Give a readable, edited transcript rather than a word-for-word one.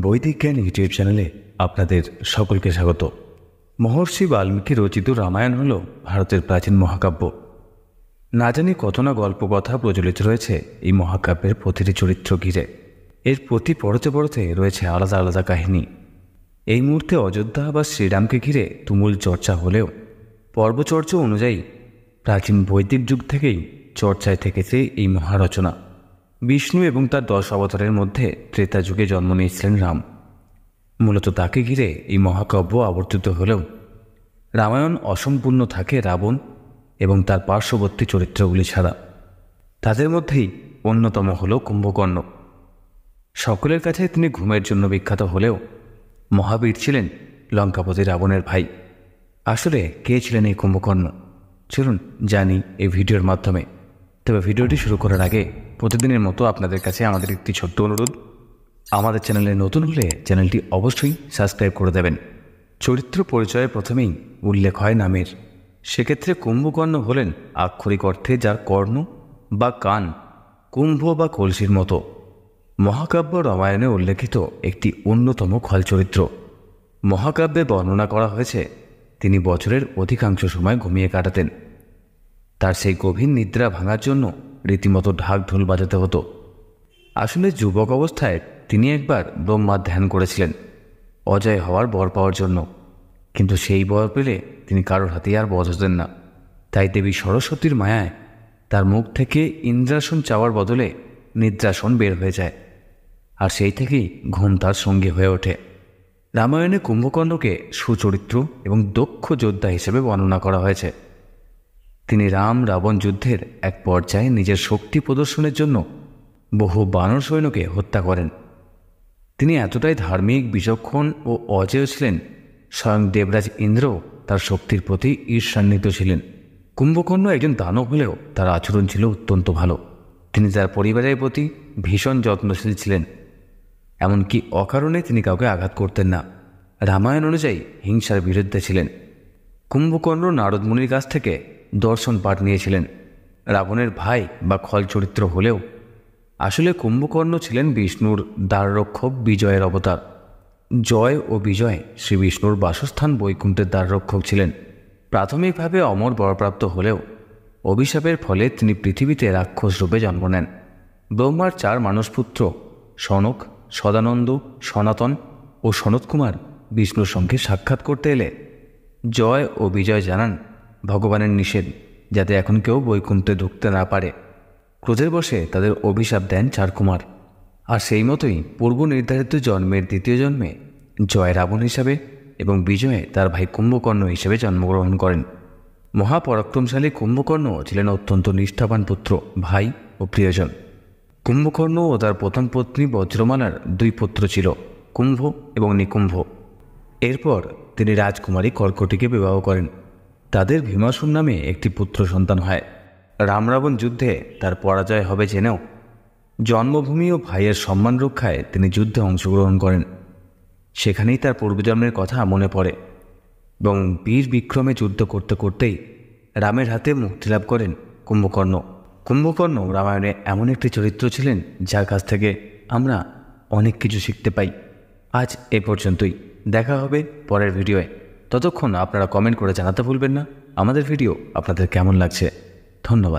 বৈদিক জ্ঞান ইউটিউব চ্যানেলে আপনাদের সকলকে স্বাগত। মহর্ষি বাল্মীকি রচিত রামায়ণ হল ভারতের প্রাচীন মহাকাব্য। না জানি কত না গল্প কথা প্রচলিত রয়েছে এই মহাকাব্যের প্রতিটি চরিত্র ঘিরে। এর প্রতি পরতে পরতে রয়েছে আলাদা আলাদা কাহিনী। এই মুহূর্তে অযোধ্যা বা শ্রীরামকে ঘিরে তুমুল চর্চা হলেও পর্বচর্চা অনুযায়ী প্রাচীন বৈদিক যুগ থেকেই চর্চায় থেকেছে এই মহারচনা। বিষ্ণু এবং তার 10 অবতারের মধ্যে ত্রেতা যুগে জন্ম নিয়েছিলেন রাম। মূলত তাকে ঘিরে এই মহাকাব্য আবর্তিত হলেও রামায়ণ অসম্পূর্ণ থাকে রাবণ এবং তার পার্শ্ববর্তী চরিত্রগুলি ছাড়া। তাদের মধ্যেই অন্যতম হল কুম্ভকর্ণ। সকলের কাছে তিনি ঘুমের জন্য বিখ্যাত হলেও মহাবীর ছিলেন লঙ্কাপতি রাবণের ভাই। আসলে কে ছিলেন এই কুম্ভকর্ণ? চলুন জানি এই ভিডিওর মাধ্যমে। তবে ভিডিওটি শুরু করার আগে প্রতিদিনের মতো আপনাদের কাছে আমাদের একটি ছোট্ট অনুরোধ, আমাদের চ্যানেলে নতুন হলে চ্যানেলটি অবশ্যই সাবস্ক্রাইব করে দেবেন। চরিত্র পরিচয়ে প্রথমেই উল্লেখ হয় নামের। সেক্ষেত্রে কুম্ভকর্ণ হলেন আক্ষরিক অর্থে যার কর্ণ বা কান কুম্ভ বা কলসির মতো। মহাকাব্য রামায়ণে উল্লেখিত একটি অন্যতম খল চরিত্র। মহাকাব্যে বর্ণনা করা হয়েছে তিনি বছরের অধিকাংশ সময় ঘুমিয়ে কাটাতেন। তার সেই গভীর নিদ্রা ভাঙার জন্য রীতিমতো ঢাক ঢোল বাজাতে হতো। আসলে যুবক অবস্থায় তিনি একবার ব্রহ্মার ধ্যান করেছিলেন অজয় হওয়ার বর পাওয়ার জন্য, কিন্তু সেই বর পেলে তিনি কারোর হাতেই আর বধ হতেন না। তাই দেবী সরস্বতীর মায়ায় তার মুখ থেকে ইন্দ্রাসন চাওয়ার বদলে নিদ্রাসন বের হয়ে যায়, আর সেই থেকেই ঘুম তার সঙ্গী হয়ে ওঠে। রামায়ণে কুম্ভকর্ণকে সুচরিত্র এবং দক্ষ যোদ্ধা হিসেবে বর্ণনা করা হয়েছে। তিনি রাম রাবণ যুদ্ধের এক পর্যায়ে নিজের শক্তি প্রদর্শনের জন্য বহু বানর সৈন্যকে হত্যা করেন। তিনি এতটাই ধার্মিক, বিচক্ষণ ও অজেয় ছিলেন, স্বয়ং দেবরাজ ইন্দ্র তার শক্তির প্রতি ঈর্ষান্বিত ছিলেন। কুম্ভকর্ণ একজন দানব হলেও তার আচরণ ছিল অত্যন্ত ভালো। তিনি তার পরিবারের প্রতি ভীষণ যত্নশীল ছিলেন, এমনকি অকারণে তিনি কাউকে আঘাত করতেন না। রামায়ণ অনুযায়ী হিংসার বিরুদ্ধে ছিলেন। কুম্ভকর্ণ নারদ মুনির কাছ থেকে দর্শন পাঠ নিয়েছিলেন। রাবণের ভাই বা খল চরিত্র হলেও আসলে কুম্ভকর্ণ ছিলেন বিষ্ণুর দ্বাররক্ষক বিজয়ের অবতার। জয় ও বিজয় শ্রী বিষ্ণুর বাসস্থান বৈকুণ্ঠের দ্বাররক্ষক ছিলেন। প্রাথমিকভাবে অমর বরপ্রাপ্ত হলেও অভিশাপের ফলে তিনি পৃথিবীতে রাক্ষস রূপে জন্ম নেন। ব্রহ্মার 4 মানসপুত্র সনক, সদানন্দ, সনাতন ও সনৎকুমার বিষ্ণুর সঙ্গে সাক্ষাৎ করতে এলে জয় ও বিজয় জানান ভগবানের নিষেধ, যাতে এখন কেউ বৈকুণ্ঠে ঢুকতে না পারে। ক্রোধের বশে তাদের অভিশাপ দেন 4 কুমার। আর সেই মতোই পূর্ব নির্ধারিত জন্মের দ্বিতীয় জন্মে জয় রাবণ হিসাবে এবং বিজয়ে তার ভাই কুম্ভকর্ণ হিসেবে জন্মগ্রহণ করেন। মহাপরাক্রমশালী কুম্ভকর্ণ ছিলেন অত্যন্ত নিষ্ঠাবান পুত্র, ভাই ও প্রিয়জন। কুম্ভকর্ণ ও তার প্রথম পত্নী বজ্রমালার 2 পুত্র ছিল, কুম্ভ এবং নিকুম্ভ। এরপর তিনি রাজকুমারী কর্কটীকে বিবাহ করেন। তাদের ভীমাসুর নামে একটি পুত্র সন্তান হয়। রাম রাবণ যুদ্ধে তার পরাজয় হবে জেনেও জন্মভূমি ও ভাইয়ের সম্মান রক্ষায় তিনি যুদ্ধে অংশগ্রহণ করেন। সেখানেই তার পূর্বজন্মের কথা মনে পড়ে এবং বীর বিক্রমে যুদ্ধ করতে করতেই রামের হাতে মুক্তিলাভ করেন কুম্ভকর্ণ। কুম্ভকর্ণ রামায়ণে এমন একটি চরিত্র ছিলেন যার কাছ থেকে আমরা অনেক কিছু শিখতে পাই। আজ এ পর্যন্তই, দেখা হবে পরের ভিডিওয়ে। ততক্ষণ আপনারা কমেন্ট করে জানাতে ভুলবেন না আমাদের ভিডিও আপনাদের কেমন লাগছে। ধন্যবাদ।